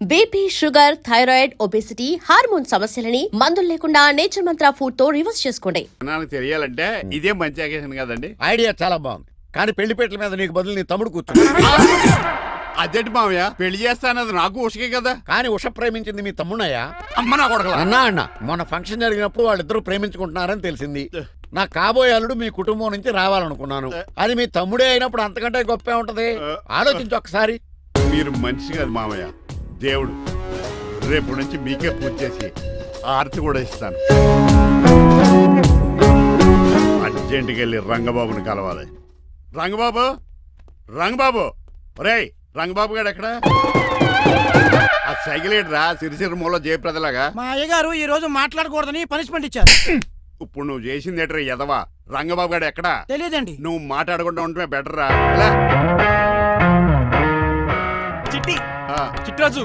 BP, sugar, thyroid, obesity, hormone సమస్యలని మందులు లేకుండా నేచర్ మంత్ర ఫుడ్ తో రివర్స్ చేసుకోండి. నాకు తెలియాలంటే ఇదే మంచి అకేషన్ కదండి. ఐడియా చాలా బాగుంది, కానీ పెళ్లిపేటల మీద నీకు బదులు నీ తమ్ముడు కూర్చుంది. అదేంటి మామయ్య, పెళ్లి చేస్తానది నాకు ఉషకే కదా. కానీ ఉష ప్రేమించింది మీ తమ్ముడయ్యా. అమ్మ నా కొడకలా. అన్న మొన్న ఫంక్షన్ జరిగినప్పుడు వాళ్ళిద్దరూ ప్రేమించుకుంటున్నారని తెలిసింది. నా కాబోయే అల్లుడు మీ కుటుంబం నుంచి రావాలనుకున్నాను. అది మీ తమ్ముడే అయినప్పుడు అంతకంటే గొప్పే ఉంటది. ఆలోచించు ఒక్కసారి. మీరు మనిషి కాదు మామయ్య, దేవుడు. రేపు నుంచి మీకే పూజ చేసి ఆరతి కూడా ఇస్తాను. అర్జెంటుకి వెళ్ళి రంగబాబుని కలవాలి. రంగబాబు, రంగబాబు, ఒరేయ్ రంగబాబు గారు ఎక్కడ? ఆ సైకిల్ రా సిరిసిరి మూల జయప్రదలాగా. మా అయ్యగారు ఈ రోజు మాట్లాడకూడదని పనిష్మెంట్ ఇచ్చారు. ఇప్పుడు నువ్వు చేసింది ఎట్రా ఎదవా? రంగబాబు గారు ఎక్కడా? తెలియదండి. నువ్వు మాట్లాడకుండా ఉంటే బెటర్ రా. చిట్టి చిట్రాజు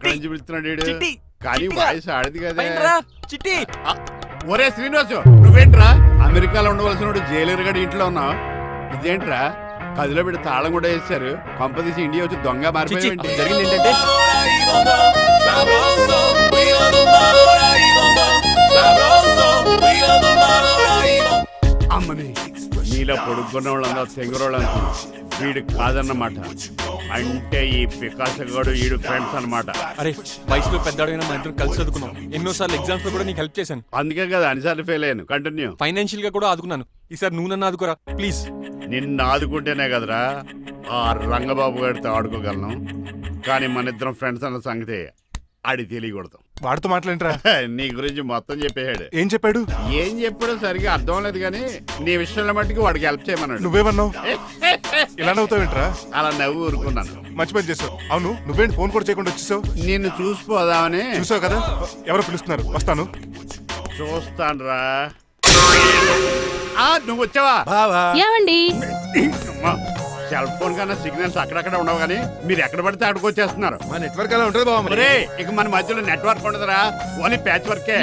పిలుస్తున్నాడు కానీ వాయిస్ ఆడది కదా. చిట్టి ఒరే శ్రీనివాసు, నువ్వేంట్రా అమెరికాలో ఉండవలసిన జైలర్ గడి ఇంట్లో ఉన్నావు? ఇదేంట్రా కదిలో పెట్టి తాళం కూడా వేశారు. కొంపదీసి ఇండియా వచ్చి దొంగ మారిపోయింది. జరిగింది ఏంటంటే అమ్మని నీలో పొడుక్కున్న వాళ్ళందరూ తెంగురోళ్ళు అనుకున్నా. వీడు కాదన్నమాట. అంటే ఈ పికాసగాడు వీడు ఫ్రెండ్స్ అనమాట. అరే వయసులో పెద్దవాడైనా మా ఇద్దరు కలిసి చదువుకున్నాం. ఎన్నోసార్లు ఎగ్జామ్స్ లో కూడా నీకు హెల్ప్ చేశాను. అందుకే కదా అన్నిసార్లు ఫెయిల్ అయ్యాను. కంటిన్యూ. ఫైనాన్షియల్ గా కూడా ఆదుకున్నాను. ఈసారి నువ్వు నన్ను ఆదుకోరా ప్లీజ్. నిన్ను ఆదుకుంటేనే కదరా ఆ రంగబాబు గారితో ఆడుకోగలను. కానీ మన ఇద్దరం ఫ్రెండ్స్ అన్న సంగతి ఆడి తెలియకూడదు. వాడితో మాట్లాడరా? నీ గురించి మొత్తం చెప్పేశాడు. ఏం చెప్పాడు? ఏం చెప్పాడో సరిగా అర్థం లేదు, కానీ నీ విషయంలో మట్టుకు వాడికి హెల్ప్ చేయమన్నాడు. నువ్వేమన్నావు? ఇలా నవ్వుతావేంట్రా? అలా నవ్వు ఊరుకున్నాను. మంచి పని చేసావు. అవును, నువ్వేంటి ఫోన్ కూడా చేయకుండా వచ్చేసావు? నిన్ను చూసిపోదామని. చూసావు కదా, ఎవరో పిలుస్తున్నారు, వస్తాను. చూస్తానురా. నువ్వు వచ్చావా? ఏమండి, సెల్ ఫోన్ కన్నా సిగ్నల్స్ అక్కడక్కడ ఉండవు, కానీ మీరు ఎక్కడ పడితే అక్కడికి వచ్చేస్తున్నారు. మా నెట్వర్క్ అలా ఉంటుంది బాబు. ఇక మన మధ్యలో నెట్వర్క్ ఉండదురా, ఓన్లీ ప్యాచ్ వర్కే.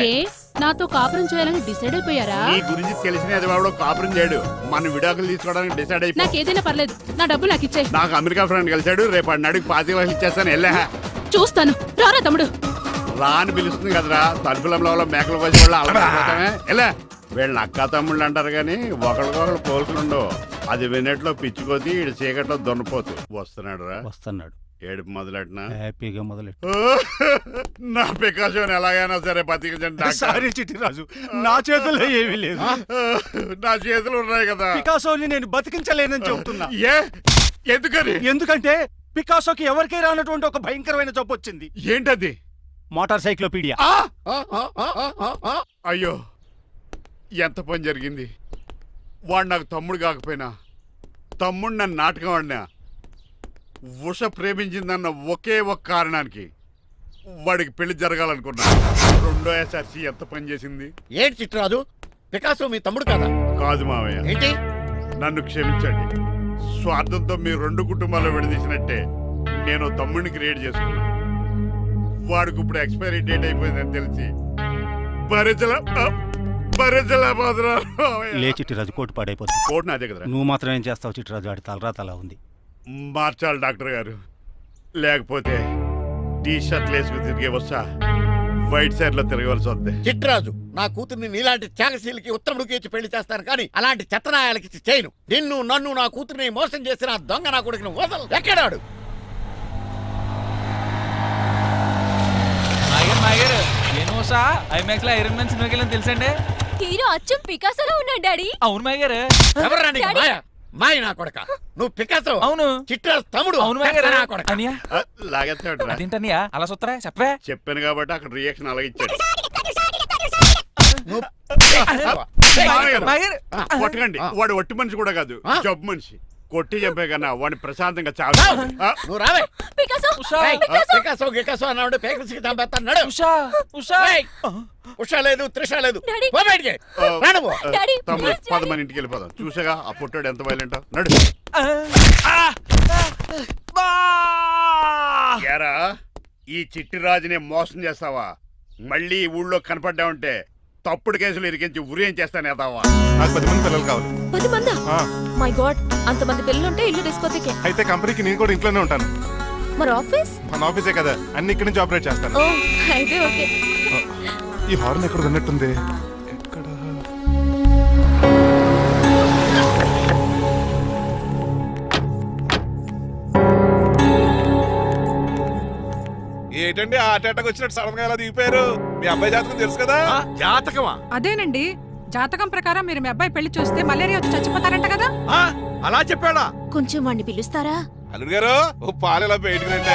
నాతో కాపురం చేయాలని డిసైడ్ అయిపోయారా? నీ గురించి తెలిసిన ఎదవాడు కాపురం చేయడు. మన విడాకులు తీసుకోవడానికి డిసైడ్ అయిపోయి. నాకు ఏదైనా పర్లేదు, నా డబ్బు నాకు ఇచ్చే. నాకు అమెరికా ఫ్రెండ్ కలిసాడు, రేపు అడిగి 25 లక్షలు ఇచ్చేస్తాను. వెళ్ళా చూస్తాను, రారా తమ్ముడు. రాని పిలుస్తుంది కదరా, తలుపులంలో మేకలు కోసి వాళ్ళు అలవాటమే. ఎలా వీళ్ళని అక్క తమ్ముళ్ళు అంటారు, కానీ ఒకరికొకరు పోల్చుకుండవు. అది వినట్లో పిచ్చుకోతి, ఇటు చీకట్లో దొన్నపోతు. వస్తున్నాడు రా. వస్తున్నాడు. ఏడుపు మొదలెట్నా? హ్యాపీగా మొదలెట్టు. నా పికాసోని ఎలాగైనా సరే బతికించండి. సారీ చిట్టిరాజు, నా చేతుల్లో ఏమీ లేదు. నా చేతులు ఉన్నాయి కదా. పికాసోని నేను బతికించలేనని చెబుతున్నా. ఎందుకని? ఎందుకంటే పికాసోకి ఎవరికీ రానటువంటి ఒక భయంకరమైన జబ్బు వచ్చింది. ఏంటది? Motor cyclopaedia. అయ్యో, ఎంత పని జరిగింది. వాడు నాకు తమ్ముడు కాకపోయినా, తమ్ముడు నన్ను నాటకం ఆడినా, ఉష ప్రేమించిందన్న ఒకే ఒక కారణానికి వాడికి పెళ్లి జరగాలనుకున్నా. రెండో ఎస్ఆర్సి ఎంత పని చేసింది. ఏంటి చిట్రాజు, పికాసో మీ తమ్ముడు కదా? కాదు మావయ్య, ఏంటి? నన్ను క్షమించండి. స్వార్థంతో మీ రెండు కుటుంబాలు విడదీసినట్టే నేను తమ్ముడిని క్రియేట్ చేసుకున్నా. వాడికి ఇప్పుడు ఎక్స్పైరీ డేట్ అయిపోయిందని తెలిసి లే చిట్టిరాజు, కోటు పాడైపోతుంది. కోట్ నాదే కదా. నువ్వు మాత్రం ఏం చేస్తావు చిట్టిరాజు? ఆడి తలరా తలా ఉంది. మార్చాలి డాక్టర్ గారు, లేకపోతే టీ షర్ట్లు వేసుకు తిరిగే వస్తా వైట్ సైడ్ లో తిరగవలసి వద్దే. చిట్రాజు, నా కూతుర్ని నీలాంటి త్యాగశీలకి ఉత్తముడికి ఇచ్చి పెళ్లి చేస్తాను, కానీ అలాంటి చెత్తనాయాలకి ఇచ్చి చేయను. నిన్ను నన్ను నా కూతుర్ని మోసం చేసిన దొంగ నా కొడుకుని వదలు. ఎక్కడాడు? ఐమాక్స్ లో ఐరన్ మ్యాన్ సినిమాకి వెళ్ళని తెలుసండి. హీరో అచ్చం పికాసోలో ఉన్నాడు డాడీ. అవును మాయగారు. ఎవరా నీకు మాయ? మాయ నా కొడక. నువ్వు పికాసో? అవును. చిట్రాజు తమ్ముడు? అవును మాయగారు. నా కొడక. లాగేస్తాడు. అదేంటనియా అలా చూస్తారా? చెప్పే. చెప్పాను కాబట్టి అక్కడ రియాక్షన్ అలాగే ఇచ్చాడు. కొట్టకండి, వాడు ఒట్టి మనిషి కూడా కాదు, జబ్బు మనిషి. కొట్టి చెప్పే కన్నా వాడిని ప్రశాంతంగా చావు. నువ్వు రావే. పికాసో గికాసో అన్నాడు, పేకల్సికి చంపేస్తాడు. ఉషా లేదు, త్రిష లేదు. తమ్ముడు 10 మంది ఇంటికి వెళ్ళిపోదాం. చూసాగా ఆ పుట్టాడు ఎంత వైలెంట్. నడు. యారా, ఈ చిట్టిరాజుని మోసం చేస్తావా? మళ్ళీ ఈ ఊళ్ళో కనపడ్డావంటే తప్పుడు కేసులు ఇరికించి ఉరేం చేస్తాను ఎదావా. నాకు 10 మంది పిల్లలు కావాలి. 10 మందా? మై గాడ్, అంతమంది పిల్లలుంటే ఇల్లు డిస్కోతికే. అయితే కంపెనీకి నేను కూడా ఇంట్లోనే ఉంటాను. మరి ఆఫీస్? మన ఆఫీసే కదా, అన్ని ఇక్కడి నుంచి ఆపరేట్ చేస్తాను. ఓ అయితే ఓకే. ఈ హార్న్ ఎక్కడ విన్నట్టుంది. ఎక్కడ? ఏంటండి ఆ అటాక్ వచ్చినట్టు సడన్ గా ఎలా దిగిపోయారు? మీ అబ్బాయి జాతకం తెలుసు కదా? జాతకమా? అదేనండి, జాతకం ప్రకారం మీరు మీ అబ్బాయి పెళ్లి చూస్తే మలేరియా వచ్చి చచ్చిపోతారంట కదా. అలా చెప్పాడా? కొంచెం వాడిని పిలుస్తారా? అల్లుడు గారు ఓ పాలు ఇలా బయటకు రండి.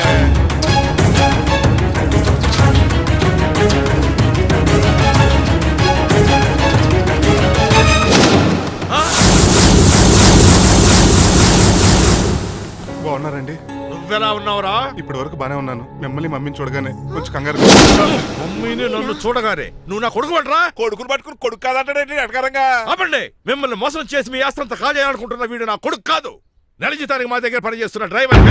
బాగున్నారండి? నువ్వెలా ఉన్నావురా? ఇప్పటి వరకు బానే ఉన్నాను. మిమ్మల్ని మమ్మీని చూడగానే కొంచెం కంగారు. మమ్మీని నన్ను చూడగానే నువ్వు నా కొడుకు అంటరా? కొడుకుని పట్టుకుని కొడుకు కాదంటాడేంటి అటకారంగా? అవ్వండి, మిమ్మల్ని మోసం చేసి మీ ఆస్తంతా కాజేయాలనుకుంటున్న వీడు నా కొడుకు కాదు. నెల జీతానికి మా దగ్గర పనిచేస్తున్న డ్రైవర్.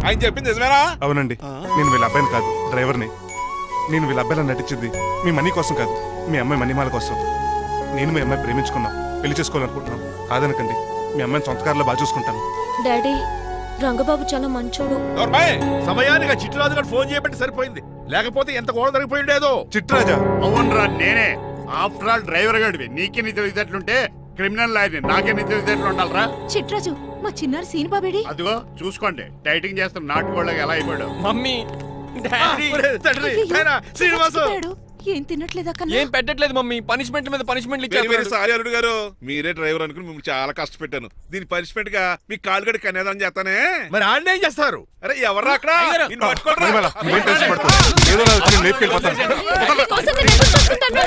ఆయన చెప్పింది నిజమేనా? అవునండి, నేను వీళ్ళ అబ్బాయిని కాదు, డ్రైవర్ని. నేను వీళ్ళ అబ్బాయిలా నటించింది మీ మనీ కోసం కాదు, మీ అమ్మాయి మణిమాల కోసం. నేను మీ అమ్మాయి ప్రేమించుకున్నాం, పెళ్లి చేసుకోవాలనుకుంటున్నాం. కాదనకండి, మీ అమ్మాయిని సొంత కారులో బాగా చూసుకుంటాను. డాడీ, రంగబాబు చాలా మంచోడు. సమయానికి చిట్టురాజు గారు ఫోన్ చేయబట్టి సరిపోయింది, లేకపోతే ఎంత గోడ జరిగిపోయి ఉండేదో. చిట్రాజా? అవునరా నేనే. ఆఫ్టర్ ఆల్ డ్రైవర్ గడివి. నీకే నీ తెలివితేటలుంటే క్రిమినల్ లాయర్ని, నాకే నీ తెలివితేటలు ఉండాలరా? చిట్రాజు, మా చిన్నారి సీన్ బాబేడి. అదిగో చూసుకోండి, టైటింగ్ చేస్తున్న నాటుకోళ్ళకి ఎలా అయిపోయాడు. మమ్మీ, డాడీ, తండ్రి, నాయనా, శ్రీనివాసు. ఏం తినట్లేదా కన్నా? ఏం పెట్టట్లేదు మమ్మీ. పనిష్మెంట్ మీద పనిష్మెంట్లు వెరీ వెరీ ఇచ్చారు. సారీ అల్లుడు గారు, మీరే డ్రైవర్ అనుకుని మిమ్మల్ని చాలా కష్టపెట్టాను. దీని పనిష్మెంట్ గా మీ కాలు గడి కన్యాదానం చేస్తానే. మరి ఆడిని ఏం చేస్తారు? అరే ఎవర్రా అక్కడ? నిన్ను పట్టుకోరా? మణిమాల, నువ్వేం టెన్షన్ పడకు. ఏదో రోజు నేను లేపుకెళ్ళిపోతాను. కోసం నేను ఎదురు చూస్తుంటాను.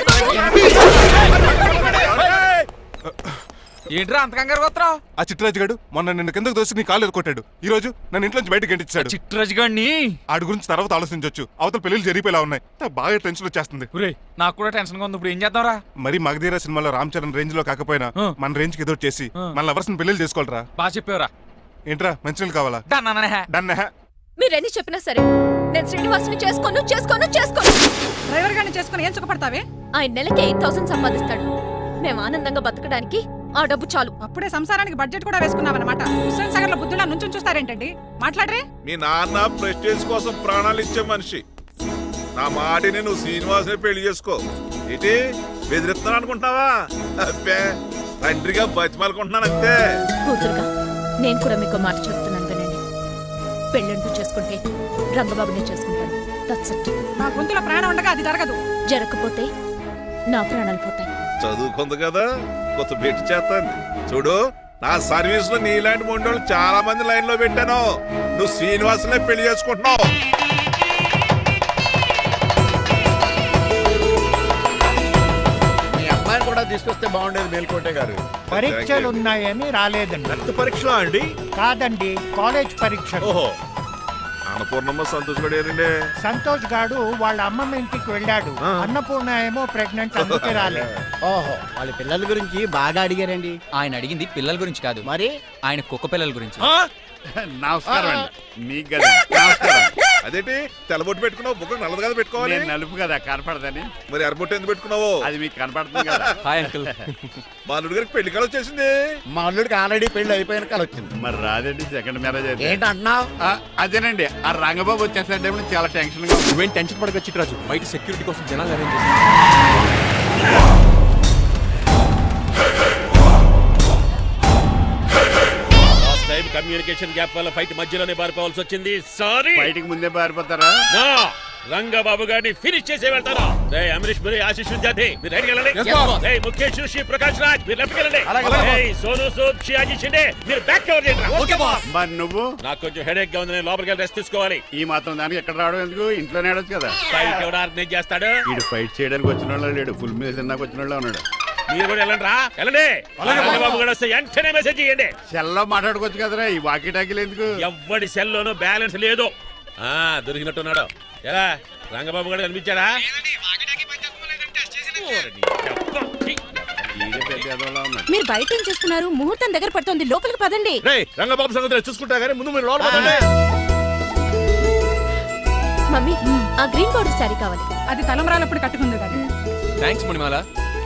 ఏంట్రా అంత కంగారు పోతున్నావ్? ఆ చిట్రాజు గాడు మొన్న నిన్ను కిందకు దోసి నీ కాలు కొట్టాడు. ఈ రోజు నన్ను ఇంట్లోంచి బయటకు గంటించాడు. చిట్రాజు గాడిని ఆడి గురించి తర్వాత ఆలోచించవచ్చు. అవతల పెళ్లిళ్ళు జరిగిపోయేలా ఉన్నాయి. నాకు బాగా టెన్షన్ వచ్చేస్తుంది. నాకు కూడా టెన్షన్ గా ఉంది. ఇప్పుడు ఏం చేద్దాంరా? మరి మగధీర సినిమాలో రామ్ చరణ్ రేంజ్ లో కాకపోయినా మన రేంజ్ కి ఎదురు చేసి మన లవర్స్ పెళ్లి చేసుకోవాలరా. బాగా చెప్పావురా. ఏంట్రా మంచినీళ్ళు కావాలా? డన్. మీరెన్ని చెప్పినా సరే నేను శ్రీనివాసుని చేసుకోను. డ్రైవర్ గారిని చేసుకుని ఏం సుఖపడతావే? ఆయన నెలకి 8,000 సంపాదిస్తాడు. మేము ఆనందంగా బతకడానికి ఆ డబ్బు చాలు. అప్పుడే సంసారానికి బడ్జెట్ కూడా వేసుకున్నావన్నమాట. హుస్సేన్ సాగర్ లో బుద్ధులా నుంచి చూస్తారేంటండి? మాట్లాడరే. మీ నాన్న ప్రెస్టేజ్ కోసం ప్రాణాలు ఇచ్చే మనిషి. నా మాటిని నువ్వు శ్రీనివాసుని పెళ్లి చేసుకో. ఏంటి బెదిరిస్తున్నాను అనుకుంటున్నావా? అబ్బే, తండ్రిగా బతిమాలకుంటున్నాను అంతే. కూతురుగా నేను కూడా మీకు మాట చెప్తున్నాను వినండి. పెళ్ళంటూ చేసుకుంటే రంగబాబునే చేసుకుంటాను. That's it. నా గొంతులో ప్రాణం ఉండగా అది జరగదు. జరగకపోతే నా ప్రాణాలు పోతాయి. చదువుకుంది కదా, కొత్త పెట్టి చేస్తాను. చూడు, నా సర్వీస్ లో నీలాంటి మొండోళ్ళు చాలా మంది లైన్ లో పెట్టాను. నువ్వు శ్రీనివాసునే పెళ్లి చేసుకుంటున్నావు. మీ అమ్మాయిని కూడా తీసుకొస్తే బాగుండేది మేల్కోటే గారు. పరీక్షలు ఉన్నాయని రాలేదండి. రక్త పరీక్షలా అండి? కాదండి, కాలేజ్ పరీక్షలు. ఓహో, అన్నపూర్ణమ్మ సంతోష్ పడేదండి. సంతోష్ గాడు వాళ్ళ అమ్మమ్మ ఇంటికి వెళ్ళాడు. అన్నపూర్ణ ఏమో ప్రెగ్నెంట్, అందుకే రాలేదు. ఓహో, వాళ్ళ పిల్లల గురించి బాగా అడిగారండి. ఆయన అడిగింది పిల్లల గురించి కాదు, మరి ఆయన కుక్క పిల్లల గురించి. నమస్కారం అండి. మీకు కదా నమస్కారం. అదేంటి తెల్లబొట్టు పెట్టుకున్నావు? బుక్క నల్లది కదా పెట్టుకోవాలి. నేను నలుపు కదా కనపడదని. మరి ఎర్రబొట్టు ఎందుకు పెట్టుకున్నావు? అది మీకు కనపడుతుంది కదా. Hi uncle. మా అల్లుడి గారికి పెళ్లి కాలం వచ్చేసింది. మా అల్లుడికి ఆల్రెడీ పెళ్లి అయిపోయిన కాలం వచ్చింది. మరి రాదండి, సెకండ్ మ్యారేజ్ అయితే. ఏంటంటున్నావు? అదేనండి, ఆ రంగబాబు వచ్చేసరికి చాలా టెన్షన్ గా ఉంది. నువ్వేం టెన్షన్ పడక చిట్రాజు. బయట సెక్యూరిటీ కోసం జనాలు అరేంజ్ చేసి కమ్యూనికేషన్ గ్యాప్ వల్ల ఫైట్ మధ్యలోనే పారిపోవాల్సి వచ్చింది. సారీ. బయటికి ముందే పారిపోతారా? రంగబాబు గారిని ఫినిష్ చేసే వెళ్తారా? అమరీష్ పురి, ఆశీష్ విద్యార్థి మీరు రైట్ వెళ్ళండి. ముఖేష్ ఋషి, ప్రకాష్ రాజ్ మీరు లెఫ్ట్ వెళ్ళండి. సోను సూద్, షియాజీ షిండే మీరు బ్యాక్ కవర్ చేయండి. మరి నువ్వు? నాకు కొంచెం హెడేక్ గా ఉంది, నేను లోపలికి వెళ్ళి రెస్ట్ తీసుకోవాలి. ఈ మాత్రం దానికి ఎక్కడ రావడం ఎందుకు? ఇంట్లోనే ఆడొచ్చు కదా. ఫైట్ ఎవడు ఆర్గనైజ్ చేస్తాడు? వీడు ఫైట్ చేయడానికి వచ్చిన వాళ్ళు లేడు, ఫుల్ మీద తిన్నాక వచ్చిన వాళ్ళు ఉన్నాడు. మీరు కూడా వెళ్ళండి రా, వెళ్ళండి. రంగబాబు గారు వస్తే వెంటనే మెసేజ్ చేయండి. సెల్లో మాట్లాడుకోవచ్చు కదరా, ఈ వాకీ టాకీలు ఎందుకు? ఎవ్వడి సెల్లోనూ బ్యాలెన్స్ లేదు. దొరికినట్టున్నాడు. ఎలా రంగబాబు గారు కనిపించాడా? మీరు బయట ఏం చేస్తున్నారు? ముహూర్తం దగ్గర పడుతుంది, లోపలికి పదండి. రంగబాబు సంగతి చూసుకుంటా గానీ ముందు మీరు లోపల పదండి. మమ్మీ, ఆ గ్రీన్ బోర్డర్ శారీ కావాలి. అది తలంబ్రాలప్పుడు కట్టుకుంది కానీ. థ్యాంక్స్ మణిమాల.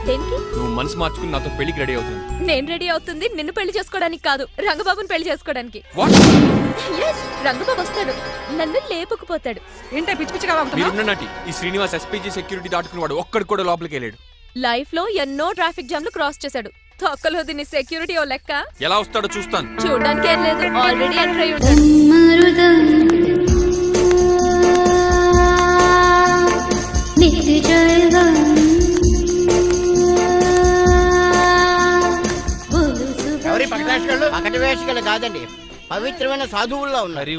దేనికి? నువ్వు మనసు మార్చుకుని నాతో పెళ్లికి రెడీ అవుతుంది. నేను రెడీ అవుతుంది నిన్ను పెళ్లి చేసుకోవడానికి కాదు, రంగబాబుని పెళ్లి చేసుకోవడానికి. Yes, రంగబాబు వస్తాడు, నన్ను లేపుకుపోతాడు. ఏంటే పిచ్చి పిచ్చిగా వాగుతున్నావ్? మీరున్నటి ఈ శ్రీనివాస్ ఎస్పీజీ సెక్యూరిటీ దాటుకుని వాడు ఒక్కడికి కూడా లోపలికి వెళ్ళాడు. లైఫ్ లో ఎన్నో ట్రాఫిక్ జామ్లు క్రాస్ చేశాడు. తొక్కలో దీన్ని సెక్యూరిటీ ఓ లెక్క. ఎలా వస్తాడో చూస్తాను. చూడడానికి ఏం లేదు, ఆల్రెడీ ఎంటర్ అయి ఉంటాడు. ఎవరి పకటి వేషగాళ్ళు కాదండి, పవిత్రమైన సాధువుల్లో ఉన్నారు.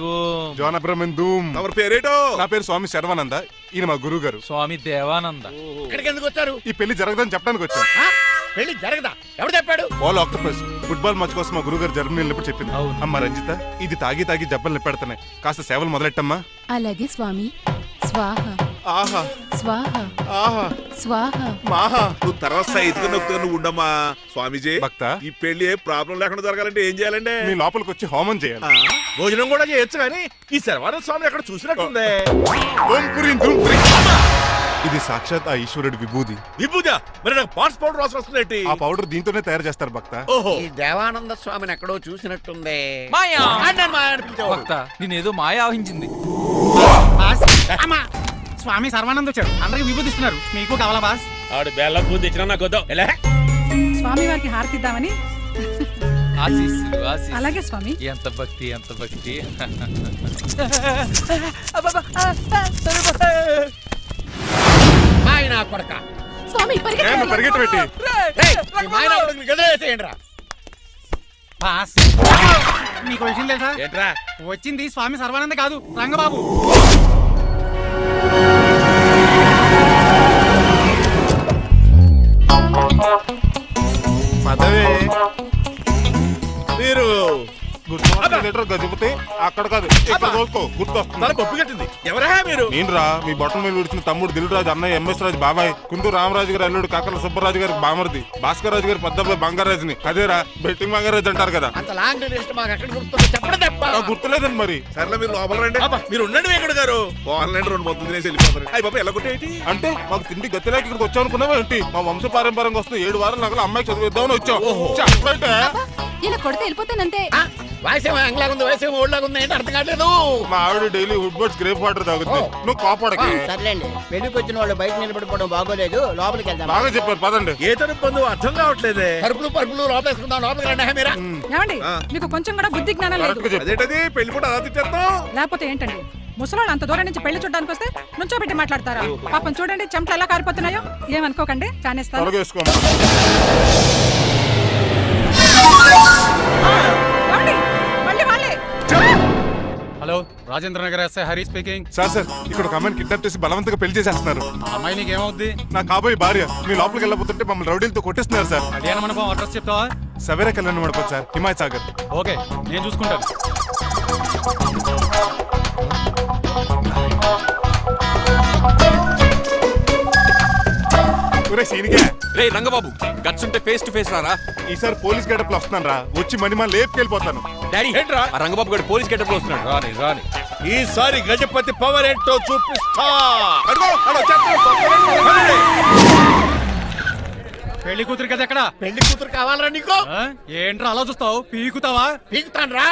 జోన బ్రహ్మం తమరి పేరేటో? నా పేరు స్వామి శర్వానంద, ఈయన మా గురువు గారు. స్వామి దేవానంద. ఇక్కడికి ఎందుకు వచ్చారు? ఈ పెళ్లి జరగదని చెప్పడానికి వచ్చాం. ఆ? పెళ్లి జరగదా? ఎవరు చెప్పాడు? వాల్ ఆక్టోపస్ ఫుట్బాల్ మ్యాచ్ కోసం మా గురువు గారు జర్మనీ వెళ్ళినప్పుడు చెప్పింది. అమ్మ రంజిత, ఇది తాగి తాగి జబ్బలు నిప్పెడుతున్నాయి, కాస్త సేవలు మొదలెట్టమ్మా. అలాగే స్వామి. స్వాహ ఆహా స్వాహ ఆహా స్వాహ. మాహా నువ్వు తర్వాత సైతుగా నొక్కుగా నువ్వు ఉండమ్మా. స్వామీజీ, భక్త, ఈ పెళ్లి ఏ ప్రాబ్లం లేకుండా జరగాలంటే ఏం చేయాలండి? మీ లోపలికి వచ్చి హోమం చేయాలి. భోజనం కూడా చేయొచ్చు కానీ ఈ శర్వానంద స్వామి ఎక్కడ చూసినట్టుంది. ఓం పురీం ధూమ్ పురీం. ఇది సాక్షాత్ ఆ ఈశ్వరుడి విభూది. విభూజ మరి నాకు పాట్స్ పౌడర్ వాసన వస్తుంది. ఆ పౌడర్ దీంతోనే తయారు చేస్తారు భక్త. ఓహో, ఈ దేవానంద స్వామిని ఎక్కడో చూసినట్టుంది. మాయా అన్నాను మాయా అని పిలిచేవాడు. భక్త నేనేదో మాయ ఆవహించింది. స్వామి సర్వానంద్ వచ్చాడు, అందరికి విభూతిస్తున్నారు. మీకు కావాలా బాస్? ఆడు బెల్లం పూజ తెచ్చినా నాకు వద్దాం. ఎలా? స్వామి వారికి హారతి ఇద్దామని. ఆశీస్సులు ఆశీస్సులు. అలాగే స్వామి. ఎంత భక్తి ఎంత భక్తి. మాయన కొడక. స్వామి పరిగెట్టు పెట్టి మాయన కొడుకుని గదిలేసేయండి రా. బాస్ మీకు విషయం తెలుసా? ఏంట్రా? వచ్చింది స్వామి సర్వానంద కాదు, రంగబాబు. పదవే మీరు గజపతి అక్కడ కాదు, ఇక్కడ చూసుకో, గుర్తొస్తుంది. తల పప్పు కట్టింది. ఎవరా మీరు? నేను రా, మీ బొట్టల మీద ఉడిచిన తమ్ముడు దిల్ రాజు, అన్నయ్య ఎంఎస్ రాజు బాబాయ్, కుందూరు రామరాజు గారు అల్లుడు కాకల సుబ్బరాజు గారికి బామర్ది, భాస్కర్ రాజు గారి పెద్దబ్బాయి బంగారాజుని. అదేరా బెట్టింగ్ బంగారాజు అంటారు కదా. అంత లాంగ్ లిస్ట్ మాకు ఎక్కడ గుర్తుంది చెప్పడం తప్ప. నాకు గుర్తులేదండి మరి. సర్లే మీరు లోపల రండి. మీరు ఉండండి వెంకట గారు. ఆన్లైన్ 2 మొత్తం తినేసి వెళ్ళిపోతారు. అయ్యి బాబా ఎలా కొట్టేటి అంటే మాకు తిండి గతిలేక ఇక్కడికి వచ్చాం అనుకున్నావా ఏంటి? మా వంశ పారంపర్యంగా వస్తుంది 7 వారాలు నగలు అమ్మాయికి చదివిద్దామని వచ్చాం. చెప్పంటే ఇలా కొడితే వెళ్ళిపోతానంతే. వయసేమో ఎంగ్లాగా ఉంది, వయసేమో ఓల్డ్లాగా ఉంది, ఏంటి అర్థం కావట్లేదు. మా ఆవిడ daily Woodward's gripe water తాగుతుంది, నువ్వు కాపాడకి. సర్లేండి, పెళ్లికి వచ్చిన వాళ్ళు బయట నిలబడిపోవడం బాగోలేదు, లోపలికి వెళ్దాం. బాగా చెప్పారు, పదండి. ఏ తరపు అర్థం కావట్లేదే. పరుపులు పరుపులు లోపలేసుకుందాం, లోపలికి రండి. మీరా ఏమండి, మీకు కొంచెం కూడా బుద్ధి జ్ఞానం లేదు. కరెక్ట్గా చెప్పు. అదేంటది పెళ్లి కూడా అలా తిట్టేస్తాం. లేకపోతే ఏంటండి, ముసలాళ్ళు అంత దూరం నుంచి పెళ్లి చూడడానికి వస్తే నుంచోబెట్టి మాట్లాడతారా? పాపం చూడండి చెమటలు ఎలా కారిపోతున్నాయో. ఏమనుకోకండి, కానిస్తాను. త్వరగా వేసుకోమ్మా. ఏమండి, మళ్ళీ వాళ్ళే. Hello, Rajendra Nagar SI Hari speaking. Sir ఇక్కడ ఒక అమ్మాయిని కిడ్నాప్ చేసి బలవంతంగా పెళ్లి చేసేస్తున్నారు. ఆ అమ్మాయి నీకేమవుద్ది? నా కాబోయే భార్య. మీ లోపలికి వెళ్ళబోతుంటే మమ్మల్ని రౌడీలతో కొట్టేస్తున్నారు సార్. కళ్యాణ మండపం అడ్రస్ చెప్తావా? సవేరా కళ్యాణ మండపం సార్, హిమాయత్ సాగర్. ఓకే, నేను చూసుకుంటాను. రే రంగబాబు, గట్స్ ఉంటే ఫేస్ టు ఫేస్ రారా. ఈసారి పోలీస్ గెటప్ లో వస్తున్నాను రా, వచ్చి మణిమా లేపుకెళ్ళిపోతాను. డాడీ ఏంట్రా? ఆ రంగబాబు గారు పోలీస్ గెటప్ లో వస్తున్నాడు. రాని రాని ఈసారి గజపతి పవర్ ఏంటో చూపిస్తా. పెళ్లి కూతురు కదా ఎక్కడ? పెళ్లి కూతురు కావాలరా నీకు? ఏంట్రా అలా చూస్తావు? పీకుతావా? పీకుతాను రా.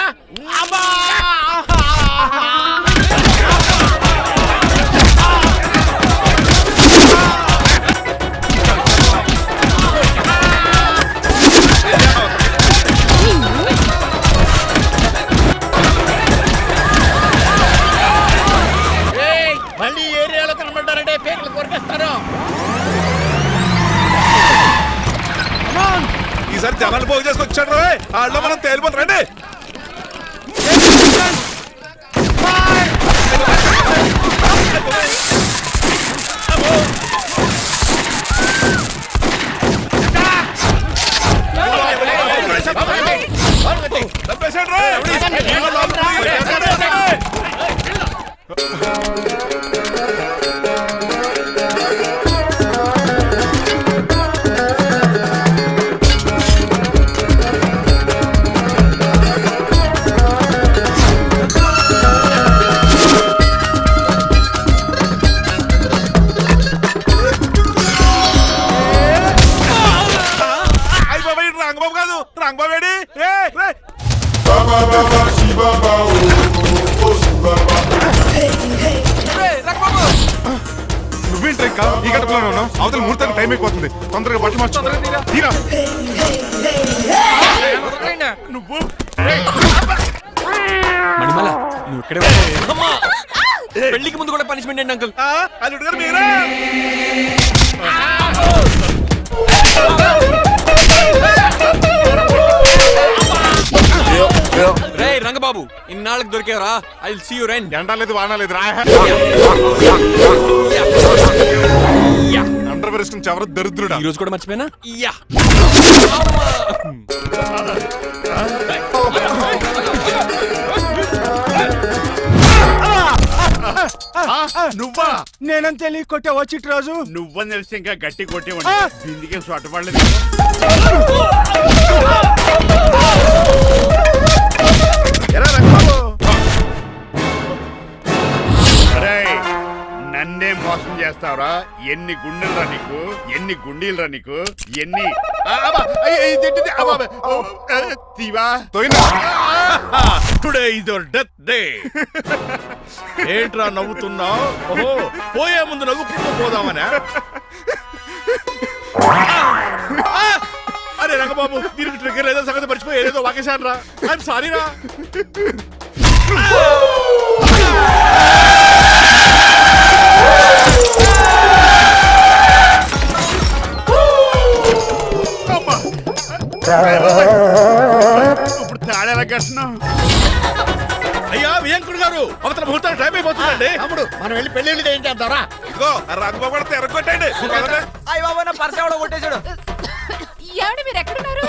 మళ్ళీ ఏరియాలో కనబడ్డారంటే పేర్లు కొరికేస్తారు. ఈసారి జనాలు పోగు చేసుకొచ్చాడు. వాళ్ళు మనం తేలిపోతారండి. నువ్వేంటి ఇంకా ఈ గడపలోనే ఉన్నావు? అవతల ముహూర్తానికి టైం అయిపోతుంది. తొందరగా బట్టలు మార్చు. తీరా. నువ్వు మణిమాల నువ్వు ఇక్కడే ఉండు. అమ్మా! పెళ్లికి ముందు కూడా పనిష్మెంట్ ఏంటి అంకుల్? అల్లుడు గారు మీరా? రే రంగబాబు ఇన్నాళ్ళకి దొరికేవరా? I will see you rain. ఎండాలేదు వానాలేదు రా. అండర్వేర్ వేసుకుని ఎవరు దరిద్రుడా? ఈ రోజు కూడా మర్చిపోయినా? యా నువ్వా? నేనంత తెలియ కొట్టే వచ్చి రోజు నువ్వని తెలిసి ఇంకా గట్టి కొట్టేవాడి. బిందికే సొట్టపడలేదు. ఎరా రంగబాబు, అరేయ్, నన్నే మోసం చేస్తావురా? ఎన్ని గుండెలరా నీకు? ఎన్ని గుండీలరా నీకు? ఎన్ని తీవా? Today is your death day. ఏంట్రా నవ్వుతున్నావు? ఓహో, పోయే ముందు నవ్వుకుంటూ పోదామనా? అరే రంగబాబు, దీనికి ట్రిగ్గర్ ఏదో సంగతి మర్చిపోయి ఏదో వాకేశాను రా. ఐఎమ్ సారీ రా. ఇప్పుడు తాడేలా కట్టినావు? అయ్యా వియంకుడు గారు, అవతల ముహూర్తానికి టైం అయిపోతుందండి. తమ్ముడు మనం వెళ్ళి పెళ్లి చేయించేద్దారా? ఇదిగో ఆ రంగబాబు కూడా తెరగొట్టండి. ఏమండి మీరు ఎక్కడున్నారు?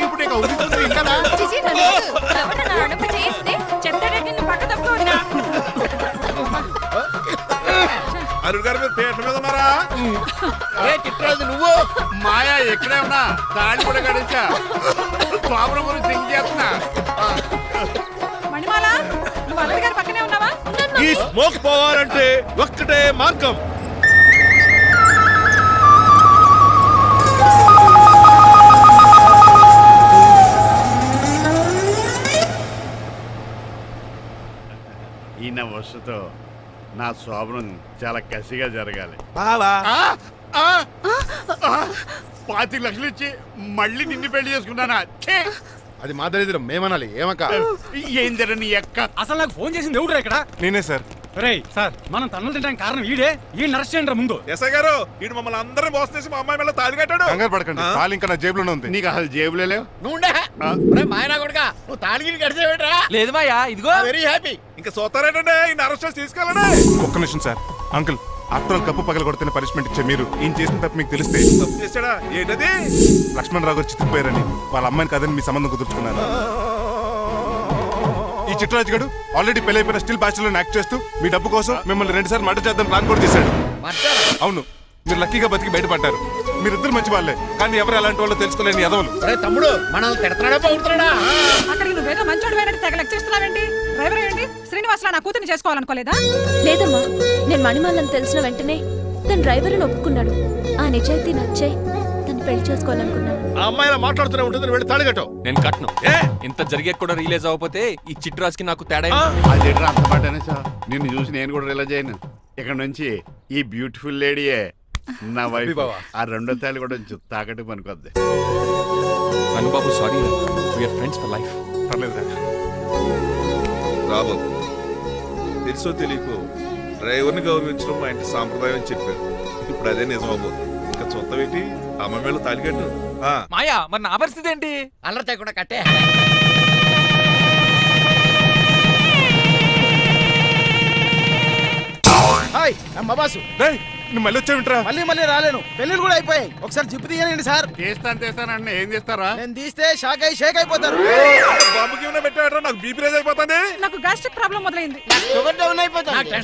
ఇప్పుడు ఇక ఉద్యోగం ఇంకనా? చిచి, నన్ను ఎవరన్నా అడుగు చేస్తే చెప్తాడంటే నువ్వు పక్క తప్పుకోనా? అరుడు గారు మీరు పీట మీద ఉన్నారా? చిట్రాజు నువ్వు మాయా ఎక్కడే ఉన్నా తాడి కూడా గడిచా ప్రాబ్లం గురించి థింక్ చేస్తున్నా. మణిమాల నువ్వు అల్లుడి గారి పక్కనే ఉన్నావా? ఈ స్మోక్ పోవాలంటే ఒక్కటే మార్గం. ఈయన వస్తుతో నా శోభనం చాలా కసిగా జరగాలి. బావా 25 లక్షలు ఇచ్చి మళ్ళీ నిన్ను పెళ్లి చేసుకున్నానా? ఛే! అది మా దరిద్రం, మేమనాలి ఏమక్క? ఏం జర నీ ఎక్క? అసలు నాకు ఫోన్ చేసింది ఎవరు ఇక్కడ? నేనే సార్. రేయ్ సార్, మనం తన్నులు తినడానికి కారణం ఈడే. ఈ అరెస్ట్ చేయండి ముందు. ఎస్ఐ గారు, వీడు మమ్మల్ని అందరినీ మోసం చేసి మా అమ్మాయి మీద తాళి కట్టాడు. కంగారు పడకండి, తాళి ఇంకా నా జేబులోనే ఉంది. నీకు అసలు జేబులే లేవు. నువ్వు మాయనా కొడుకా, నువ్వు తాళగిరి గడిచేవేట్రా? లేదు మాయా, ఇదిగో వెరీ హ్యాపీ. ఇంకా చూస్తారేటండి, ఈయన అరెస్ట్ చేసి తీసుకెళ్ళండి. ఒక్క నిమిషం sir. Uncle, after all cup పగల కొడితేనే పనిష్మెంట్ ఇచ్చే మీరు ఈయన చేసిన తప్పు మీకు తెలిస్తే తప్పు చేశాడా? ఏంటది? లక్ష్మణ్ రావు గారు చితికిపోయారని వాళ్ళ అమ్మాయిని కాదని మీ సంబంధం కుదుర్చుకున్నాను. ఈ చిట్రాజు గడు ఆల్రెడీ పెళ్ళైపోయిన స్టిల్ బ్యాచులర్ యాక్ట్ చేస్తూ మీ డబ్బు కోసం మిమ్మల్ని 2 సార్లు మర్డర్ చేద్దాం ప్లాన్ కూడా చేశాడు. అవును, మీరు లక్కీగా బతికి బయటపడ్డారు. మీరిద్దరు మంచి వాళ్ళే, కానీ ఎవరు అలాంటి వాళ్ళు తెలుసుకోలేని ఎదవలు. అరే తమ్ముడు, మనల్ని తిడతాడా పౌడుతున్నాడా? అక్కడికి నువ్వేదో మంచోడు అయినట్టు తెగ లెక్చేస్తున్నావేంటి? డ్రైవర్ ఏంటి? శ్రీనివాసలా నా కూతుర్ని చేసుకోవాలనుకోలేదా? లేదమ్మా, నేను మణిమాలని తెలిసిన వెంటనే తన డ్రైవర్ ఒప్పుకున్నాడు. ఆ నిజాయితీ నచ్చాయి, తను పెళ్లి చేసుకోవాలనుకున్నాను. ఆ అమ్మాయిలా మాట్లాడుతూనే ఉంటుంది, వెళ్ళి తాళి కట్టు. నేను కట్ను. ఇంత జరిగే కూడా రియలైజ్ అవ్వకపోతే ఈ చిట్రాజ్కి నాకు తేడా అది అంత మాట అనేసా? నిన్ను చూసి నేను కూడా రిలైజ్ అయ్యాను. ఇక్కడ నుంచి ఈ బ్యూటిఫుల్ లేడీయే నా వైఫ్. ఆ 2వ తాళి కూడా తాకట్టు పనికొద్ది. Rangababu sorry, we are friends for life. పర్లేదు. రాబోతు తెలుసో తెలియకో డ్రైవర్ని గౌరవించడం మా ఇంటి సాంప్రదాయం అని చెప్పారు. ఇప్పుడు అదే నిజం అవ్వబోతుంది. ఇంకా చూస్తాం ఏంటి? అమ్మ మీద తాలికట్టు. మాయా, మరి నా పరిస్థితి ఏంటి? అల్లరితే కూడా కట్టే. హాయ్ బాబాసు. డేయ్, నువ్వు మళ్ళీ వచ్చావింట్రా? మళ్ళీ రాలేను. పెళ్లిళ్ళు కూడా అయిపోయాయి. ఒకసారి జిప్పు తీయనండి సార్. చేస్తానంటే ఏం చేస్తారా? నేను తీస్తే షేక్ అయిపోతారు. బాబుకి ఏమైనా పెట్టాడరా? నాకు బీపీ రేజ్ అయిపోతుంది. నాకు గ్యాస్ట్రిక్ ప్రాబ్లం మొదలైంది. షుగర్ డౌన్ అయిపోతుంది.